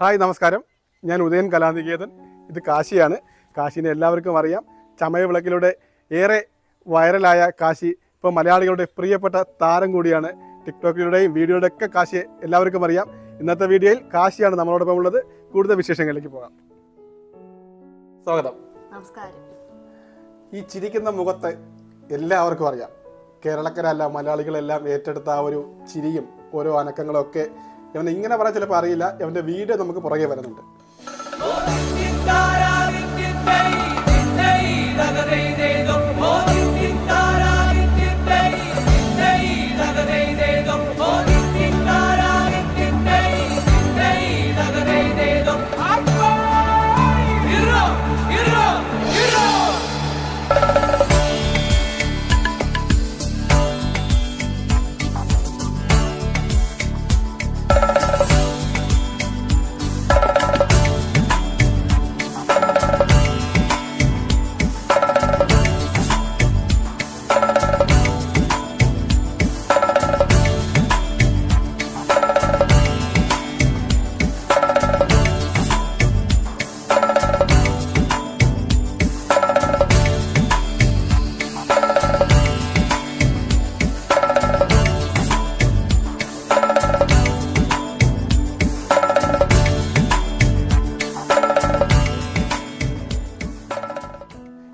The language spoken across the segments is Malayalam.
ഹായ് നമസ്കാരം, ഞാൻ ഉദയൻ കലാനികേതൻ. ഇത് കാശിയാണ്. കാശിനെ എല്ലാവർക്കും അറിയാം. ചമയവിളക്കിലൂടെ ഏറെ വൈറലായ കാശി ഇപ്പോൾ മലയാളികളുടെ പ്രിയപ്പെട്ട താരം കൂടിയാണ്. ടിക്ടോക്കിലൂടെയും വീഡിയോയുടെ ഒക്കെ കാശിയെ എല്ലാവർക്കും അറിയാം. ഇന്നത്തെ വീഡിയോയിൽ കാശിയാണ് നമ്മളോടൊപ്പം ഉള്ളത്. കൂടുതൽ വിശേഷങ്ങളിലേക്ക് പോകാം. സ്വാഗതം. നമസ്കാരം. ഈ ചിരിക്കുന്ന മുഖത്ത് എല്ലാവർക്കും അറിയാം. കേരളക്കരല്ല, മലയാളികളെല്ലാം ഏറ്റെടുത്ത ആ ഒരു ചിരിയും ഓരോ അനക്കങ്ങളും ഒക്കെ ഇവനെ ഇങ്ങനെ പറയാൻ ചിലപ്പോൾ അറിയില്ല. ഇവൻ്റെ വീഡിയോ നമുക്ക് പുറകെ വരുന്നുണ്ട്.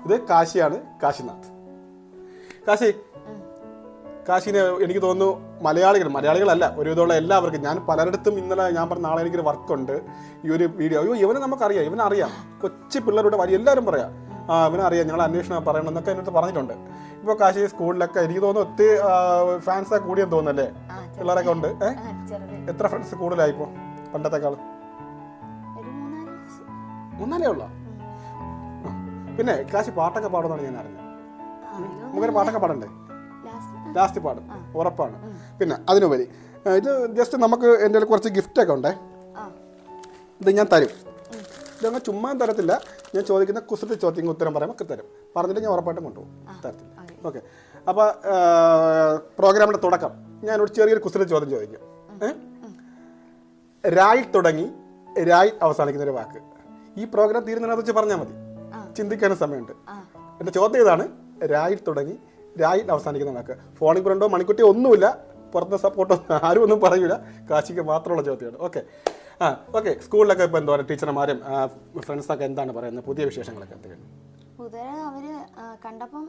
ഇത് കാശിയാണ്, കാശിനാഥ്. കാശിനെ എനിക്ക് തോന്നുന്നു മലയാളികളല്ല ഒരുവിധമുള്ള എല്ലാവർക്കും, ഞാൻ പലരിടത്തും ഇന്നലെ ഞാൻ പറഞ്ഞ നാളെ എനിക്കൊരു വർക്കുണ്ട്, ഈ ഒരു വീഡിയോ, ഇവനെ നമുക്കറിയാം, ഇവനറിയാം, കൊച്ചു പിള്ളേരുടെ വരി എല്ലാവരും പറയാം, ഇവനറിയാം, ഞങ്ങൾ അന്വേഷണം പറയണം എന്നൊക്കെ എൻ്റെ അടുത്ത് പറഞ്ഞിട്ടുണ്ട്. ഇപ്പോൾ കാശി സ്കൂളിലൊക്കെ എനിക്ക് തോന്നുന്നു ഒത്തിരി ഫാൻസൊക്കെ കൂടിയെന്ന് തോന്നുന്നല്ലേ, പിള്ളേരൊക്കെ ഉണ്ട്. എത്ര ഫ്രണ്ട്സ് കൂടുതലായിപ്പോൾ പണ്ടത്തെക്കാളും? 3-4 ഉള്ള. പിന്നെ കാശി പാട്ടൊക്കെ പാടുന്നതാണ് ഞാൻ അറിഞ്ഞത്. നമുക്കൊരു പാട്ടൊക്കെ പാടണ്ടേ? ലാസ്റ്റ് പാടും, ഉറപ്പാണ്. പിന്നെ അതിനുപരി ഇത് ജസ്റ്റ് നമുക്ക് എൻ്റെ കുറച്ച് ഗിഫ്റ്റൊക്കെ ഉണ്ടേ, ഇത് ഞാൻ തരും. ഇതങ്ങ് ചുമ്മാ തരത്തില്ല, ഞാൻ ചോദിക്കുന്ന കുസൃതി ചോദ്യങ്ങൾ ഉത്തരം പറയുമ്പോൾ തരും. പറഞ്ഞിട്ട് ഞാൻ ഉറപ്പായിട്ടും കൊണ്ടുപോകും, തരത്തില്ല. ഓക്കെ. അപ്പോൾ പ്രോഗ്രാമിൻ്റെ തുടക്കം ഞാനൊരു ചെറിയൊരു കുസൃതി ചോദ്യം ചോദിക്കും. രായിൽ തുടങ്ങി രായിൽ അവസാനിക്കുന്ന ഒരു വാക്ക്. ഈ പ്രോഗ്രാം തീരുന്നതിനെ വെച്ച് പറഞ്ഞാൽ മതി, ചിന്തിക്കാനും സമയമുണ്ട്. എൻ്റെ ചോദ്യം ഇതാണ്, രായിൽ തുടങ്ങി രായിൽ അവസാനിക്കുന്ന വാക്ക്. ഫോണിൽ ഫ്രണ്ടോ മണിക്കുട്ടിയോ ഒന്നുമില്ല, പുറത്തെ സപ്പോർട്ടോ ആരും ഒന്നും പറയൂല, കാശിക്ക് മാത്രമുള്ള ചോദ്യമാണ്. ഓക്കെ. ഓക്കെ. സ്കൂളിലൊക്കെ ഇപ്പോൾ എന്താ പറയുക, ടീച്ചർമാരും ഫ്രണ്ട്സൊക്കെ എന്താണ് പറയുന്നത്, പുതിയ വിശേഷങ്ങളൊക്കെ എന്തൊക്കെയാണ്? പൊതുവെ അവര് കണ്ടപ്പം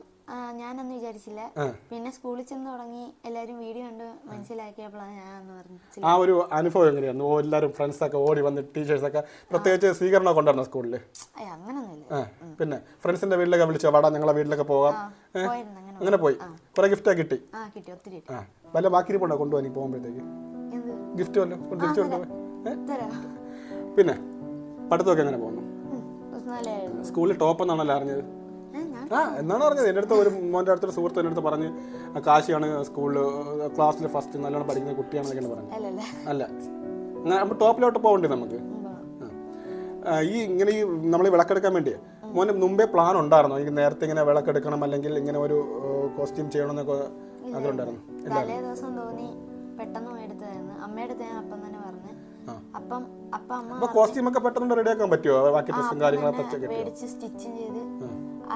ഞാനൊന്നും വിചാരിച്ചില്ല. പിന്നെ സ്കൂളിൽ ചെന്ന് തുടങ്ങി എല്ലാവരും വീഡിയോ കണ്ട് മനസ്സിലാക്കിയപ്പോഴാണ് ഞാനൊന്ന് പറഞ്ഞു. ആ ഒരു അനുഭവം എങ്ങനെയായിരുന്നു? എല്ലാവരും ഫ്രണ്ട്സൊക്കെ ഓടി വന്ന് ടീച്ചേഴ്സൊക്കെ പ്രത്യേകിച്ച് സ്വീകരണം കൊണ്ടുവരണം സ്കൂളിൽ? അങ്ങനൊന്നുമില്ല. പിന്നെ ഫ്രണ്ട്സിന്റെ വീട്ടിലൊക്കെ വിളിച്ചോ, വാടാ ഞങ്ങളെ വീട്ടിലൊക്കെ പോകാം, അങ്ങനെ പോയി കുറെ ഗിഫ്റ്റൊക്കെ കിട്ടി? ഒത്തിരി. വല്ല ബാക്കി പോണ്ടോ കൊണ്ടുപോയി പോകുമ്പോഴത്തേക്ക് ഗിഫ്റ്റ് വല്ലോ തിരിച്ചു കൊണ്ടുപോയി? പിന്നെ പഠിത്തമൊക്കെ എങ്ങനെ പോകുന്നു? സ്കൂളിൽ ടോപ്പ് എന്നാണല്ലോ അറിഞ്ഞത്? എന്നാണ് അറിഞ്ഞത്? എൻ്റെ അടുത്ത് ഒരു മോൻ്റെ അടുത്തൊരു സുഹൃത്ത് എൻ്റെ അടുത്ത് പറഞ്ഞ് കാശിയാണ് സ്കൂളിൽ ക്ലാസ്സിൽ ഫസ്റ്റ് നല്ലോണം പഠിക്കുന്ന കുട്ടിയാണെന്നൊക്കെയാണ് പറഞ്ഞത്. അല്ല, അങ്ങനെ നമ്മൾ ടോപ്പിലോട്ട് പോകണ്ടേ നമുക്ക്? ഇങ്ങനെ നമ്മൾ ഈ വിളക്കെടുക്കാൻ വേണ്ടിയേ മോന് മുമ്പേ പ്ലാൻ ഉണ്ടായിരുന്നോ? എനിക്ക് നേരത്തെ ഇങ്ങനെ വിളക്കെടുക്കണം അല്ലെങ്കിൽ ഇങ്ങനെ ഒരു കോസ്റ്റ്യൂം ചെയ്യണം എന്നൊക്കെ അതുണ്ടായിരുന്നു? കോസ്റ്റ്യൂം ഒക്കെ പെട്ടെന്ന് റെഡിയാക്കാൻ പറ്റുമോ? ബാക്കി ഡ്രസ്സും കാര്യങ്ങളൊക്കെ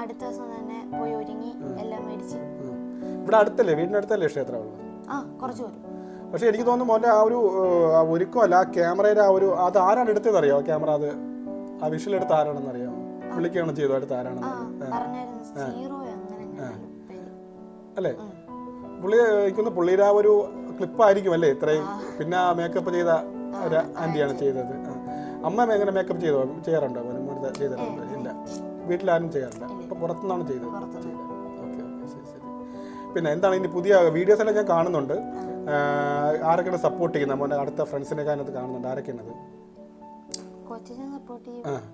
അടുത്ത ദിവസം തന്നെ പോയി ഒരുങ്ങി എല്ലാം മേടിച്ച്. ഇവിടെ അടുത്തല്ലേ, വീടിന്റെ അടുത്തല്ലേ ക്ഷേത്രം? കുറച്ച് ദൂരം. പക്ഷെ എനിക്ക് തോന്നുന്നു മോന്റെ ആ ഒരു ഒരുക്കമല്ല, ആ ക്യാമറയുടെ ആ ഒരു അത് ആരാണ് എടുത്തത് അറിയോ? ക്യാമറ അത് ആ വിഷ്വൽ എടുത്ത് ആരാണെന്ന് അറിയാമോ? വിളിക്കുകയാണ് ചെയ്തു അടുത്ത് ആരാണെന്ന് അല്ലേ? പുള്ളി എനിക്കൊന്ന് പുള്ളിയുടെ ആ ഒരു ക്ലിപ്പായിരിക്കും അല്ലേ ഇത്രയും. പിന്നെ മേക്കപ്പ് ചെയ്ത ഒരു ആന്റിയാണ് ചെയ്തത്. അമ്മ എങ്ങനെ മേക്കപ്പ് ചെയ്യാറുണ്ടോ? ചെയ്തിട്ടുണ്ട്? ഇല്ല, വീട്ടിലാരും ചെയ്യാറില്ല. അപ്പൊ പുറത്തുനിന്നാണ് ചെയ്തത്. ഓക്കെ, ശരി ശരി. പിന്നെ എന്താണ് ഇനി പുതിയ വീഡിയോസ് എല്ലാം ഞാൻ കാണുന്നുണ്ട്. ആരൊക്കെയാണ് സപ്പോർട്ട് ചെയ്യുന്നത്? മോനെ അടുത്ത ഫ്രണ്ട്സിനൊക്കെ അതിനകത്ത് കാണുന്നുണ്ട്. ആരൊക്കെയാണത്?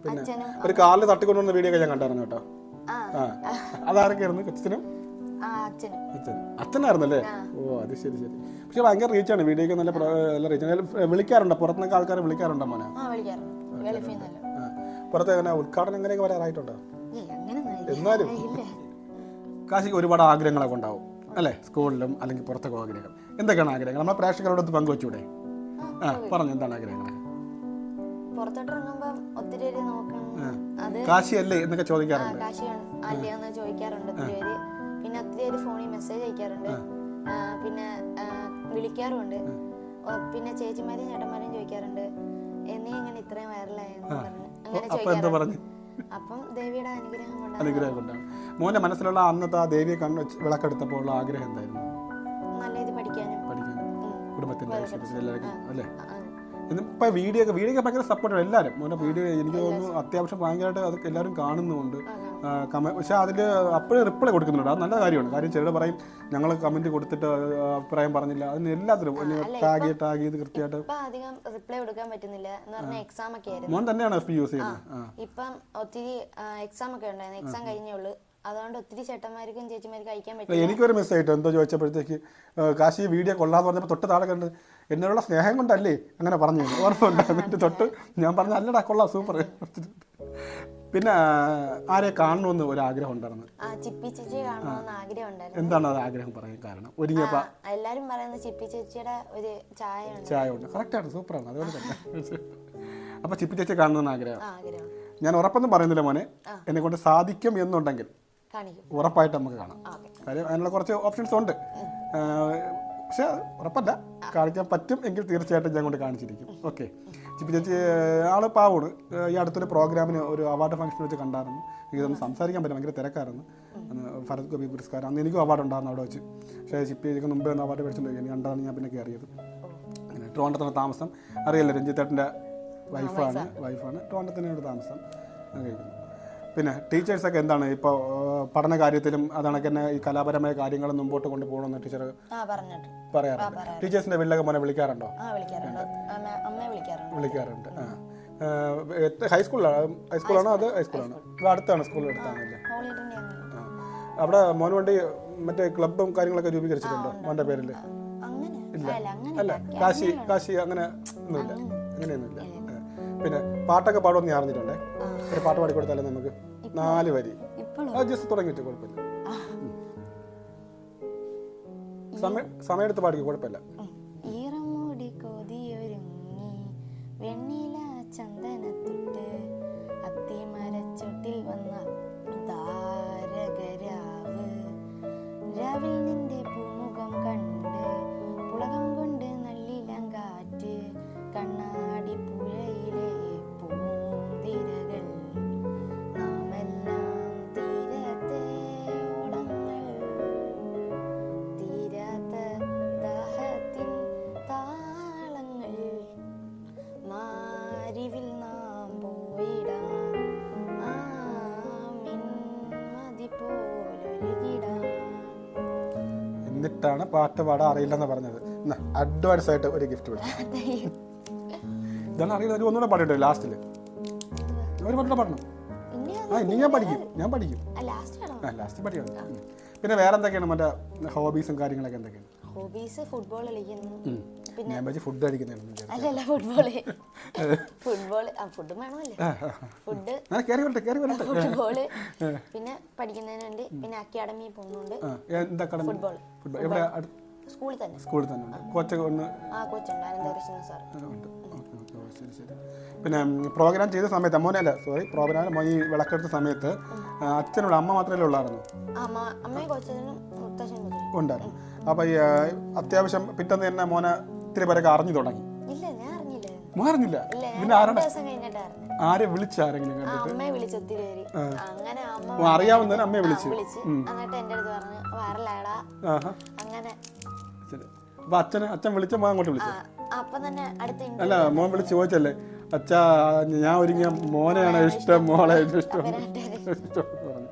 പിന്നെ ഒരു കാറിൽ തട്ടിക്കൊണ്ടുവന്ന വീഡിയോ ഒക്കെ ഞാൻ കണ്ടായിരുന്നു കേട്ടോ. അതാരൊക്കെയായിരുന്നു? കൊച്ചിനും അച്ഛനായിരുന്നല്ലേ? ഓ, അത് ശരി ശരി. പക്ഷെ ഭയങ്കര റീച്ചാണ് വീഡിയോക്ക്, നല്ല റീച്ച്. വിളിക്കാറുണ്ടോ? പുറത്തുനിന്നൊക്കെ ആൾക്കാരെ വിളിക്കാറുണ്ടോ മോനെ? പുറത്ത് എങ്ങനെ ഉദ്ഘാടനം എങ്ങനെയൊക്കെ വരാറായിട്ടുണ്ടോ? എന്നാലും കാശിക്ക് ഒരുപാട് ആഗ്രഹങ്ങളൊക്കെ ഉണ്ടാവും അല്ലേ? സ്കൂളിലും അല്ലെങ്കിൽ പുറത്തൊക്കെ ആഗ്രഹം. എന്തൊക്കെയാണ് ആഗ്രഹങ്ങൾ? നമ്മളെ പ്രേക്ഷകരോടൊത്ത് പങ്കുവെച്ചൂടെ? പറഞ്ഞു, എന്താണ് ആഗ്രഹങ്ങൾ? പുറത്തോട്ട് ഇറങ്ങുമ്പോ ഒത്തിരി പേര് നോക്കണം. അത് കാശിയല്ലേ എന്നൊക്കെ ചോദിക്കാറുണ്ട്. കാശി അല്ലയോന്ന് ചോദിക്കാറുണ്ട് ഒത്തിരി പേര്. പിന്നെ ഒത്തിരി പേര് ഫോണിൽ മെസ്സേജ് അയക്കാറുണ്ട്, പിന്നെ വിളിക്കാറുമുണ്ട്. പിന്നെ ചേച്ചിമാരും ചേട്ടന്മാരും ചോദിക്കാറുണ്ട് എന്നീ ഇങ്ങനെ ഇത്രയും വൈറലായെന്ന് പറഞ്ഞു അങ്ങനെ ചോദിക്കാറുണ്ട്. അപ്പം ദേവിയുടെ അനുഗ്രഹം കൊണ്ടാണ്. മോന്റെ മനസ്സിലുള്ള അന്നത്തെ ആ ദേവിയെ കണ്ണ് വിളക്കെടുത്തപ്പോൾ ഉള്ള ആഗ്രഹം എന്തായിരുന്നു? നല്ല രീതി പഠിക്കാനും കുടുംബത്തിന്റെ അല്ലേ. ഇന്നിപ്പോൾ വീഡിയോ ഭയങ്കര സപ്പോർട്ടാണ് എല്ലാവരും. മോനെ വീഡിയോ എനിക്ക് തോന്നുന്നു അത്യാവശ്യം ഭയങ്കരമായിട്ട് അത് എല്ലാവരും കാണുന്നുമുണ്ട്. പക്ഷെ അതിൽ അപ്പോഴും റിപ്ലൈ കൊടുക്കുന്നുണ്ട്. അത് നല്ല കാര്യമാണ്. കാര്യം ചിലർ പറയും ഞങ്ങൾ കമന്റ് കൊടുത്തിട്ട് അഭിപ്രായം പറഞ്ഞില്ല. അതിന് എല്ലാത്തിനും ടാഗ് ചെയ്ത് കൃത്യമായിട്ട് അധികം റിപ്ലൈ കൊടുക്കാൻ പറ്റുന്നില്ല എന്ന് പറഞ്ഞാൽ എക്സാം ഒക്കെ ആയിരുന്നു. മോൻ തന്നെയാണ് FB യൂസ് ചെയ്യുന്നത്. ഇപ്പം ഒത്തിരി എക്സാം ഒക്കെ ഉണ്ടായിരുന്നു. എക്സാം കഴിഞ്ഞേ ഉള്ളൂ. അതുകൊണ്ട് ഒത്തിരി ചേട്ടന്മാർക്കും ചേച്ചിമാർക്കും അയക്കാൻ പറ്റില്ല. എനിക്കൊരു മെസ്സേജ് എന്തോ ചോദിച്ചപ്പോഴത്തേക്ക് കാശി വീഡിയോ കൊള്ളാന്ന് പറഞ്ഞപ്പോൾ തൊട്ട് താഴെ കണ്ട് എന്നോടുള്ള സ്നേഹം കൊണ്ടല്ലേ അങ്ങനെ പറഞ്ഞു. ഓർമ്മയുണ്ടായിരുന്നു. തൊട്ട് ഞാൻ പറഞ്ഞു അല്ലടാ കൊള്ളാം സൂപ്പർ. പിന്നെ ആരെ കാണണമെന്ന് ഒരു ആഗ്രഹം ഉണ്ടായിരുന്നു. ചിപ്പി ചേച്ചി കാണണമെന്ന് ആഗ്രഹം ഉണ്ടായിരുന്നു. എന്താണ് അത് ആഗ്രഹം പറയാൻ കാരണം? ഒരുങ്ങിയപ്പോ എല്ലാരും പറയുന്നത് ചിപ്പി ചേച്ചിയുടെ ഒരു ചായ ഉണ്ട്. കറക്റ്റാണ്, സൂപ്പറാണ്. അതുപോലെ തന്നെ അപ്പൊ ചിപ്പി ചേച്ചി കാണണമെന്ന് ആഗ്രഹം. ഞാൻ ഉറപ്പൊന്നും പറയുന്നില്ല മോനെ, എന്നെ കൊണ്ട് സാധിക്കും എന്നുണ്ടെങ്കിൽ ഉറപ്പായിട്ട് നമുക്ക് കാണാം. കാര്യം അതിനുള്ള കുറച്ച് ഓപ്ഷൻസ് ഉണ്ട്. പക്ഷെ ഉറപ്പല്ല, കാണിക്കാൻ പറ്റും എങ്കിൽ തീർച്ചയായിട്ടും ഞാൻ കൊണ്ട് കാണിച്ചിരിക്കും. ഓക്കെ. ചിപ്പി ചേച്ചി ആള് പാവോട്. ഈ അടുത്തൊരു പ്രോഗ്രാമിന് ഒരു അവാർഡ് ഫംഗ്ഷൻ വെച്ച് കണ്ടായിരുന്നു. എനിക്കൊന്ന് സംസാരിക്കാൻ പറ്റും, ഭയങ്കര തിരക്കായിരുന്നു. ഭരത് ഗോപി പുരസ്കാരം അന്ന് എനിക്കും അവാർഡ് ഉണ്ടായിരുന്നു അവിടെ വെച്ച്. പക്ഷേ ചിപ്പി ചേച്ചിക്ക് മുമ്പേ ഒന്ന് അവാർഡ് മേടിച്ചിട്ടുണ്ട്. ഇനി കണ്ടാണ് ഞാൻ പിന്നെ കയറിയത്. അങ്ങനെ ട്രിവാൻഡ്രത്താണ് താമസം. അറിയില്ല, രഞ്ജിത്തേട്ടൻ്റെ വൈഫാണ്. ട്രിവാൻഡ്രത്തിനോട് താമസം കഴിക്കുന്നു. പിന്നെ ടീച്ചേഴ്സൊക്കെ എന്താണ് ഇപ്പോൾ പഠന കാര്യത്തിലും അതാണൊക്കെ തന്നെ ഈ കലാപരമായ കാര്യങ്ങൾ മുമ്പോട്ട് കൊണ്ടുപോകണമെന്ന് ടീച്ചർ പറയാറുണ്ട്. ടീച്ചേഴ്സിന്റെ വീട്ടിലൊക്കെ മോനെ വിളിക്കാറുണ്ടോ? വിളിക്കാറുണ്ട്. ഹൈസ്കൂളാണോ അത്? ഹൈസ്കൂളാണ്. ഇവിടെ അടുത്താണ്, സ്കൂളിൽ അടുത്താണല്ലേ. അവിടെ മോന് വേണ്ടി മറ്റേ ക്ലബും കാര്യങ്ങളൊക്കെ രൂപീകരിച്ചിട്ടുണ്ടോ മോന്റെ പേരിൽ? ഇല്ല അല്ല, കാശി അങ്ങനെ ഒന്നുമില്ല, അങ്ങനെയൊന്നുമില്ല. പിന്നെ പാട്ടൊക്കെ പാടുമെന്ന് ഞാൻ അറിഞ്ഞിട്ടുണ്ടേ. ഒരു പാട്ട് പാടിക്കൊടുത്താലോ നമുക്ക്? 4 വരി അത് ജസ്റ്റ് തുടങ്ങിയിട്ട് കുഴപ്പമില്ല. സമയം എടുത്ത് പാടിക്കോ, കുഴപ്പമില്ല. എന്നിട്ടാണ് പാട്ട് പാടാൻ അറിയില്ലെന്ന് പറഞ്ഞത്. അഡ്വാൻസ് ആയിട്ട് ഒരു ഗിഫ്റ്റ് കൊടുക്കും. ഇതാണ് അറിയില്ല. ഒരു ഒന്നുകൂടെ പാടിട്ടോ ലാസ്റ്റില്. ഒരു പാട്ടിൽ പാടണം. ഇനി ഞാൻ പഠിക്കും. ലാസ്റ്റ് പഠിക്കണം. പിന്നെ വേറെ എന്തൊക്കെയാണ് മറ്റേ ഹോബീസും കാര്യങ്ങളൊക്കെ എന്തൊക്കെയാണ്? ഹോബീസ് ഫുട്ബോൾ കളിക്കുന്നു. പിന്നെ ഫുഡ് കഴിക്കുന്നതാണ്. അല്ലല്ല, ഫുഡ് വേണമല്ലേ. ഫുട്ബോള് പിന്നെ പഠിക്കുന്നതിന് വേണ്ടി പിന്നെ അക്കാഡമി പോകുന്നുണ്ട്. ഫുട്ബോൾ സ്കൂളിൽ തന്നെ കോച്ചുണ്ട്. സാർ. പിന്നെ പ്രോഗ്രാം ചെയ്ത സമയത്ത് പ്രോഗ്രാം ഈ വിളക്കെടുത്ത സമയത്ത് അച്ഛനോട് അമ്മ മാത്രമേ ഉള്ളായിരുന്നു ഉണ്ടായിരുന്നു. അപ്പൊ ഈ അത്യാവശ്യം പിറ്റേന്ന് തന്നെ മോനെ ഇത്തിരി പേരൊക്കെ അറിഞ്ഞു തുടങ്ങി. അറിഞ്ഞില്ല. പിന്നെ ആരെ വിളിച്ചു? ആരെങ്കിലും അറിയാവുന്നതിന് അമ്മയെ വിളിച്ചു. അപ്പൊ അച്ഛൻ വിളിച്ച മോൻ അങ്ങോട്ട് വിളിച്ചു. അല്ല, മോൻ വിളിച്ച് ചോദിച്ചല്ലേ അച്ഛാ ഞാൻ ഒരുങ്ങിയ മോനെയാണ് ഇഷ്ടം, മോളെ ഇഷ്ടം പറഞ്ഞു.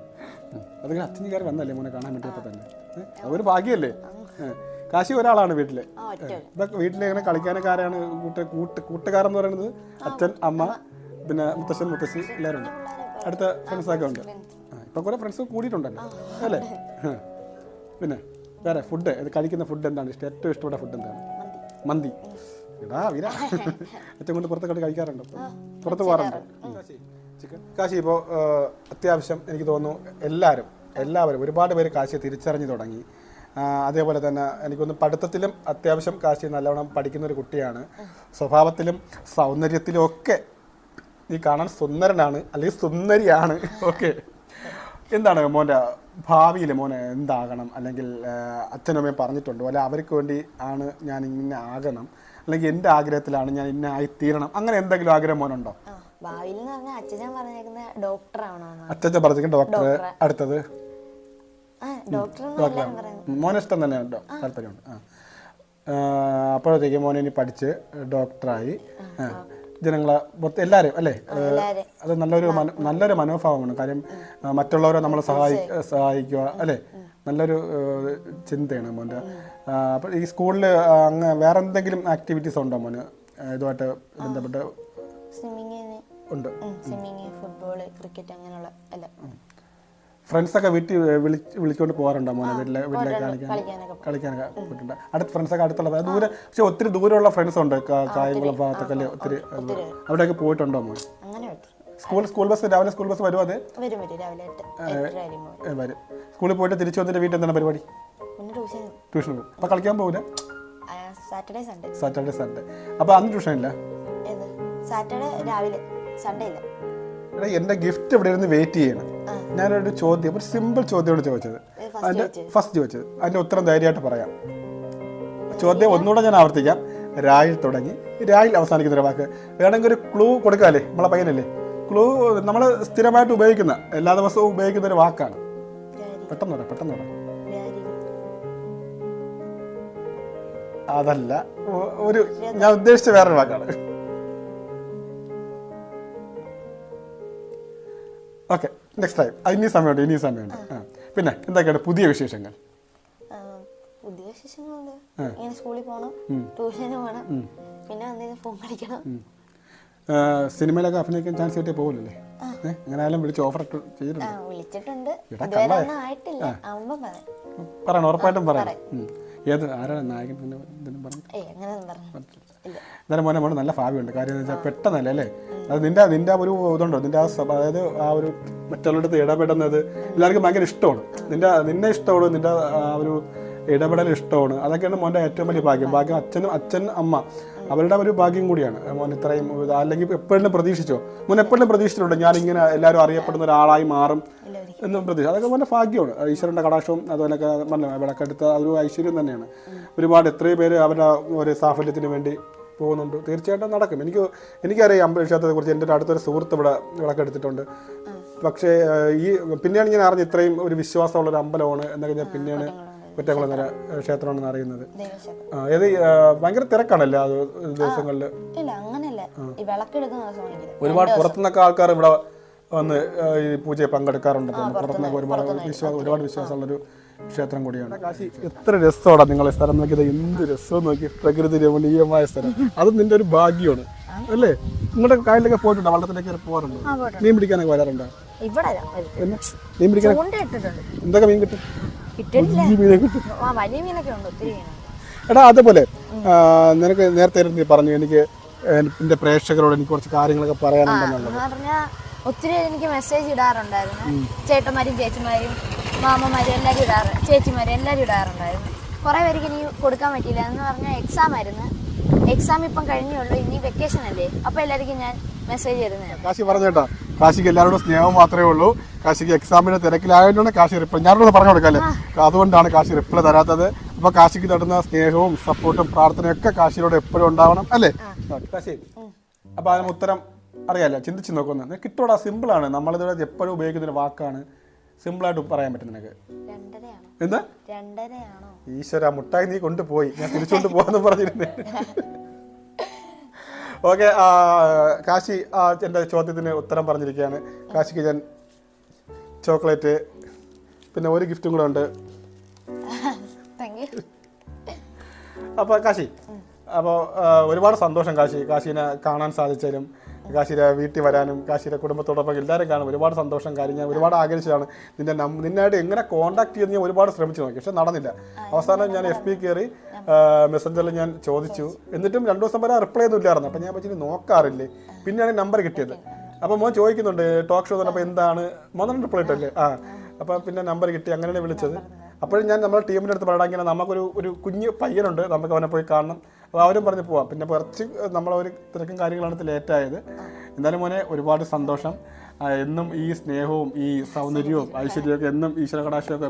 അതിങ്ങനെ അച്ഛൻ കയറി വന്നല്ലേ മോനെ കാണാൻ വേണ്ടിയപ്പോ തന്നെ. ഒരു ഭാഗ്യല്ലേ. കാശി ഒരാളാണ് വീട്ടിലെ. വീട്ടിലെ ഇങ്ങനെ കളിക്കാനൊക്കെ ആരാണ് കൂട്ടുകാരെന്ന് പറയുന്നത്? അച്ഛൻ, അമ്മ, പിന്നെ മുത്തശ്ശി എല്ലാവരും ഉണ്ട്. അടുത്ത ഫ്രണ്ട്സൊക്കെ ഉണ്ട്. ഇപ്പൊ കുറെ ഫ്രണ്ട്സ് കൂടിയിട്ടുണ്ടല്ലോ അല്ലേ. പിന്നെ വേറെ ഫുഡ് കഴിക്കുന്ന ഫുഡ് എന്താണ് ഇഷ്ടം? ഏറ്റവും ഇഷ്ടപ്പെട്ട ഫുഡ് എന്താണ്? മന്തി. അച്ഛൻ കൊണ്ട് പുറത്തൊക്കെ കഴിക്കാറുണ്ട്, പുറത്ത് പോകാറുണ്ട്. കാശി ഇപ്പോൾ അത്യാവശ്യം എനിക്ക് തോന്നുന്നു എല്ലാവരും ഒരുപാട് പേര് കാശിയെ തിരിച്ചറിഞ്ഞു തുടങ്ങി. അതേപോലെ തന്നെ എനിക്കൊന്ന് പഠിത്തത്തിലും അത്യാവശ്യം കാശി നല്ലവണ്ണം പഠിക്കുന്ന ഒരു കുട്ടിയാണ്. സ്വഭാവത്തിലും സൗന്ദര്യത്തിലും ഒക്കെ നീ കാണാൻ സുന്ദരനാണ് അല്ലെങ്കിൽ സുന്ദരിയാണ്. ഓക്കെ, എന്താണ് മോൻ്റെ ഭാവിയിൽ മോനെ എന്താകണം, അല്ലെങ്കിൽ അച്ഛനും അമ്മയും പറഞ്ഞിട്ടുണ്ടോ, അല്ലെ അവർക്ക് വേണ്ടി ആണ് ഞാൻ ഇങ്ങനെ ആകണം, അല്ലെങ്കിൽ എൻ്റെ ആഗ്രഹത്തിലാണ് ഞാൻ ഇന്ന ആയിത്തീരണം, അങ്ങനെ എന്തെങ്കിലും ആഗ്രഹം മോനുണ്ടോ? ഭാവിയിൽ എന്ന് പറഞ്ഞാൽ അച്ഛൻ പറഞ്ഞേക്കുന്ന ഡോക്ടർ ആവണോ? അച്ഛൻ പറഞ്ഞിരിക്കും ഡോക്ടർ. അടുത്തത് മോനെ ഇഷ്ടം തന്നെയാണ്, താല്പര്യമുണ്ട്. അപ്പോഴത്തേക്ക് മോനെ ഇനി പഠിച്ച് ഡോക്ടറായി ജനങ്ങളെ എല്ലാവരും അല്ലേ, അത് നല്ലൊരു മനോഭാവമാണ്. കാര്യം മറ്റുള്ളവരെ നമ്മൾ സഹായിക്കുക അല്ലേ, നല്ലൊരു ചിന്തയാണ് മോൻ്റെ. അപ്പോൾ ഈ സ്കൂളിൽ അങ്ങ് വേറെ എന്തെങ്കിലും ആക്ടിവിറ്റീസ് ഉണ്ടോ മോന് ഇതുമായിട്ട് ബന്ധപ്പെട്ട്? ഉണ്ട്. ഫുട്ബോൾ, ക്രിക്കറ്റ്, അങ്ങനെയുള്ള എല്ലാം. ഫ്രണ്ട്സൊക്കെ വീട്ടിൽ വിളിച്ചുകൊണ്ട് പോകാറുണ്ടോ മോനെ? വീട്ടിലേക്ക് കളിക്കാനൊക്കെ പോയിട്ടുണ്ട്. അടുത്ത ഫ്രണ്ട്സൊക്കെ അടുത്തുള്ള ദൂരെ, പക്ഷെ ഒത്തിരി ദൂരമുള്ള ഫ്രണ്ട്സ് ഉണ്ട് കായംകുളം ഭാഗത്തൊക്കെ അല്ലേ, ഒത്തിരി അവിടെയൊക്കെ പോയിട്ടുണ്ടോ മോൻ? സ്കൂൾ ബസ് രാവിലെ സ്കൂൾ ബസ് വരുമോ? അത് വരും. സ്കൂളിൽ പോയിട്ട് തിരിച്ചു വന്നിട്ട് വീട്ടിൽ എന്താണ് പരിപാടി? ട്യൂഷൻ പോകും. അപ്പോൾ കളിക്കാൻ പോകില്ല? Saturday Sunday. അപ്പോൾ അന്ന് ട്യൂഷൻ ഇല്ല? സാറ്റർഡേ രാവിലെ, സൺഡേ ഇല്ല. എടാ, എൻ്റെ ഗിഫ്റ്റ് ഇവിടെ ഇരുന്ന് വെയിറ്റ് ചെയ്യണം. ഞാനൊരു ചോദ്യം, ഒരു സിമ്പിൾ ചോദ്യമാണ് ചോദിച്ചത്. ഫസ്റ്റ് ചോദിച്ചത് അതിൻ്റെ ഉത്തരം ധൈര്യമായിട്ട് പറയാം. ചോദ്യം ഒന്നുകൂടെ ഞാൻ ആവർത്തിക്കാം. രായിൽ തുടങ്ങി രായിൽ അവസാനിക്കുന്ന ഒരു വാക്ക്. വേണമെങ്കിൽ ഒരു ക്ലൂ കൊടുക്കാമല്ലേ, നമ്മളെ പയ്യനല്ലേ? ക്ലൂ നമ്മൾ സ്ഥിരമായിട്ട് ഉപയോഗിക്കുന്ന, എല്ലാ ദിവസവും ഉപയോഗിക്കുന്ന ഒരു വാക്കാണ്. പെട്ടെന്നോടെ. അതല്ല, ഒരു ഞാൻ ഉദ്ദേശിച്ച വേറൊരു വാക്കാണ്. Okay, next time. ഇനി സമയമുണ്ട്. പിന്നെ എന്തൊക്കെയാണ് പുതിയ വിശേഷങ്ങൾ? ഇങ്ങനെ സ്കൂളിൽ പോകണം, ട്യൂഷന് പോകണം, പിന്നെ എന്തെങ്കിലും ഫോൺ കളിക്കണം. സിനിമയിലൊക്കെ അഭിനയിക്കാൻ ചാൻസ് കിട്ടിയ പോകില്ലല്ലേ? എങ്ങനെയായാലും വിളിച്ച് ഓഫർ വിളിച്ചിട്ടുണ്ട്. പറയണം, ഉറപ്പായിട്ടും പറയാം. ഏത് ആരാണ് നായകൻ? എന്നാലും മോനെ നല്ല ഭാവിയുണ്ട്. കാര്യം എന്ന് വെച്ചാൽ പെട്ടെന്നല്ലേ അല്ലേ, അത് നിന്റെ ഒരു ഇതുണ്ടോ, നിന്റെ അതായത് ആ ഒരു മറ്റുള്ളവരുടെ ഇടപെടുന്നത് എല്ലാവർക്കും ഭയങ്കര ഇഷ്ടമാണ്. നിന്നെ ഇഷ്ടമാണ്, നിന്റെ ആ ഒരു ഇടപെടൽ ഇഷ്ടമാണ്. അതൊക്കെയാണ് മോൻ്റെ ഏറ്റവും വലിയ ഭാഗ്യം. അച്ഛൻ അമ്മ അവരുടെ ഒരു ഭാഗ്യം കൂടിയാണ് മോൻ ഇത്രയും. അല്ലെങ്കിൽ എപ്പോഴും പ്രതീക്ഷിച്ചോ മോൻ? എപ്പോഴും പ്രതീക്ഷിച്ചിട്ടുണ്ട് ഞാനിങ്ങനെ എല്ലാവരും അറിയപ്പെടുന്ന ഒരാളായി മാറും എന്നും പ്രതീക്ഷ. അതൊക്കെ മോൻ്റെ ഭാഗ്യമാണ്. ഈശ്വരൻ്റെ കടാക്ഷവും അതുപോലെയൊക്കെ വിളക്കെടുത്ത ഒരു ഐശ്വര്യം തന്നെയാണ്. ഒരുപാട് എത്രയോ പേര് അവരുടെ ഒരു സാഫല്യത്തിന് വേണ്ടി പോകുന്നുണ്ട്. തീർച്ചയായിട്ടും നടക്കും. എനിക്കറിയാം അമ്പലക്ഷേത്രത്തെക്കുറിച്ച്. എൻ്റെ ഒരു അടുത്തൊരു സുഹൃത്ത് ഇവിടെ വിളക്കെടുത്തിട്ടുണ്ട്. പക്ഷേ പിന്നെയാണ് ഞാൻ അറിഞ്ഞത് ഇത്രയും ഒരു വിശ്വാസമുള്ളൊരു അമ്പലമാണ് എന്നൊക്കെ. ഞാൻ പിന്നെയാണ് കുറ്റംകുളങ്ങര ക്ഷേത്രമാണെന്ന് അറിയുന്നത്. ഏത് ഭയങ്കര തിരക്കാണല്ലേ ആ ദിവസങ്ങളിൽ? ഒരുപാട് പുറത്തുനിന്നൊക്കെ ആൾക്കാർ ഇവിടെ വന്ന് ഈ പൂജയെ പങ്കെടുക്കാറുണ്ട്. പുറത്തുനിന്നൊക്കെ ഒരുപാട് വിശ്വാസമുള്ളൊരു ക്ഷേത്രം കൂടിയാണ് കാശി. എത്ര രസമാണ് നിങ്ങളെ സ്ഥലം നോക്കിയത്, എന്ത് രസവും നോക്കി, പ്രകൃതി രമണീയമായ സ്ഥലം. അത് നിന്റെ ഒരു ഭാഗ്യമാണ് അല്ലേ? നിങ്ങളുടെ കായലിലൊക്കെ പോയിട്ടുണ്ടോ? വള്ളത്തിലേക്ക് പോകാറുണ്ടോ? മീൻ പിടിക്കാനൊക്കെ വരാറുണ്ടോ? മീൻ പിടിക്കാൻ എന്തൊക്കെ മീൻ കിട്ടും? എടാ, അതേപോലെ നിനക്ക് നേരത്തെ നീ പറഞ്ഞു എനിക്ക് എന്റെ പ്രേക്ഷകരോട് എനിക്ക് കുറച്ച് കാര്യങ്ങളൊക്കെ പറയാനുണ്ടെന്നുള്ളത്. ഒത്തിരി എനിക്ക് മെസ്സേജ് ഇടാറുണ്ടായിരുന്നു. ചേട്ടന്മാരും ചേച്ചിമാരും മാമന്മാരും എല്ലാവരും ചേച്ചിമാരും എല്ലാവരും ഇടാറുണ്ടായിരുന്നു. കുറേ പേർക്ക് ഇനി കൊടുക്കാൻ പറ്റിയില്ല എന്ന് പറഞ്ഞാൽ എക്സാം ആയിരുന്നു. എക്സാം ഇപ്പം കഴിഞ്ഞുള്ളൂ, ഇനി വെക്കേഷൻ അല്ലേ, അപ്പോൾ എല്ലാവർക്കും ഞാൻ മെസ്സേജ് തരുന്നത്. കാശി പറഞ്ഞു കേട്ടോ, കാശിക്ക് എല്ലാവരോടും സ്നേഹം മാത്രമേ ഉള്ളൂ. കാശിക്ക് എക്സാമിന് തിരക്കിലായതുകൊണ്ടാണ് കാശി റിപ്ലൈ, ഞാനോട് പറഞ്ഞു കൊടുക്കല്ലേ, അതുകൊണ്ടാണ് കാശി റിപ്ലൈ തരാത്തത്. അപ്പോൾ കാശിക്ക് തരുന്ന സ്നേഹവും സപ്പോർട്ടും പ്രാർത്ഥനയൊക്കെ കാശിയോട് എപ്പോഴും ഉണ്ടാവണം അല്ലേ കാശി? അപ്പോൾ അതിന് ഉത്തരം അറിയാലോ, ചിന്തിച്ച് നോക്കുന്നത് കിട്ടൂടാ. സിമ്പിളാണ്, നമ്മളിത് എപ്പോഴും ഉപയോഗിക്കുന്ന ഒരു വാക്കാണ്. സിമ്പിളായിട്ട് പറയാൻ പറ്റും നിനക്ക്. എന്താ? ഈശ്വര, മുട്ടായി നീ കൊണ്ടുപോയി, ഞാൻ തിരിച്ചുകൊണ്ട് പോകാന്ന് പറഞ്ഞിരുന്നേ. ഓക്കെ, കാശി എൻ്റെ ചോദ്യത്തിന് ഉത്തരം പറഞ്ഞിരിക്കുകയാണ്. കാശിക്ക് ഞാൻ ചോക്ലേറ്റ്, പിന്നെ ഒരു ഗിഫ്റ്റും കൂടെ ഉണ്ട്. അപ്പോൾ കാശി, അപ്പോൾ ഒരുപാട് സന്തോഷം കാശീനെ കാണാൻ സാധിച്ചാലും, കാശിയുടെ വീട്ടിൽ വരാനും കാശിയുടെ കുടുംബത്തോടൊപ്പം എല്ലാവരും കാണും. ഒരുപാട് സന്തോഷം. കാര്യം ഞാൻ ഒരുപാട് ആഗ്രഹിച്ചതാണ് നിന്നായിട്ട് എങ്ങനെ കോൺടാക്ട് ചെയ്ത് ഞാൻ ഒരുപാട് ശ്രമിച്ചു നോക്കി, പക്ഷെ നടന്നില്ല. അവസാനം ഞാൻ FB കയറി മെസ്സഞ്ചറിൽ ഞാൻ ചോദിച്ചു. എന്നിട്ടും 2 ദിവസം വരെ റിപ്ലൈ ഒന്നും ഇല്ലായിരുന്നു. അപ്പം ഞാൻ വെച്ചിട്ട് നോക്കാറില്ലേ, പിന്നെയാണ് നമ്പർ കിട്ടിയത്. അപ്പോൾ മോൻ ചോദിക്കുന്നുണ്ട് ടോക്ക് ഷോ തന്നെ, എന്താണ് മോനെ റിപ്ലൈ ഇട്ടല്ലേ? അപ്പോൾ പിന്നെ നമ്പർ കിട്ടി, അങ്ങനെയാണ് വിളിച്ചത്. അപ്പോഴും ഞാൻ നമ്മുടെ ടീമിൻ്റെ അടുത്ത് പറയാൻ, നമുക്കൊരു കുഞ്ഞു പയ്യനുണ്ട്, നമുക്ക് അവനെ പോയി കാണണം, അപ്പോൾ അവരും പറഞ്ഞ് പോവാം. പിന്നെ കുറച്ച് നമ്മളൊരു തിരക്കും കാര്യങ്ങളാണ് ലേറ്റായത്. എന്തായാലും മോനെ ഒരുപാട് സന്തോഷം. എന്നും ഈ സ്നേഹവും ഈ സൗന്ദര്യവും ഐശ്വര്യമൊക്കെ എന്നും ഈശ്വര കടാക്ഷമൊക്കെ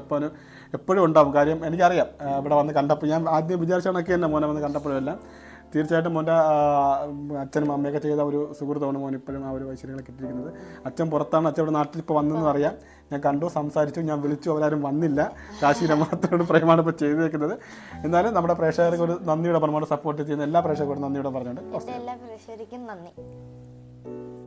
എപ്പോഴും ഉണ്ടാവും. കാര്യം എനിക്കറിയാം, ഇവിടെ വന്ന് കണ്ടപ്പോൾ ഞാൻ ആദ്യം വിചാരിച്ചതൊക്കെ തന്നെ മോനെ വന്ന് കണ്ടപ്പോഴുമെല്ലാം തീർച്ചയായിട്ടും മോൻ്റെ അച്ഛനും അമ്മയൊക്കെ ചെയ്ത ഒരു സുഹൃത്താണ് മോൻ ഇപ്പോഴും ആ ഒരു ഐശ്വര്യങ്ങളെ കിട്ടിയിരിക്കുന്നത്. അച്ഛൻ പുറത്താണ്, അച്ഛൻ ഇവിടെ നാട്ടിൽ ഇപ്പോൾ വന്നെന്ന് അറിയാം. ഞാൻ കണ്ടു, സംസാരിച്ചു, ഞാൻ വിളിച്ചു, അവരാരും വന്നില്ല. കാശിയിലെ മാത്രത്തോട് പ്രേമാണ് ഇപ്പോൾ ചെയ്തേക്കുന്നത്. എന്നാലും നമ്മുടെ പ്രേക്ഷകർക്ക് ഒരു നന്ദിയുടെ പറഞ്ഞുകൊണ്ട് സപ്പോർട്ട് ചെയ്യുന്ന എല്ലാ പ്രേക്ഷകർക്കും നന്ദിയുടെ പറഞ്ഞുകൊണ്ട് എല്ലാ പ്രേക്ഷകർക്കും നന്ദി.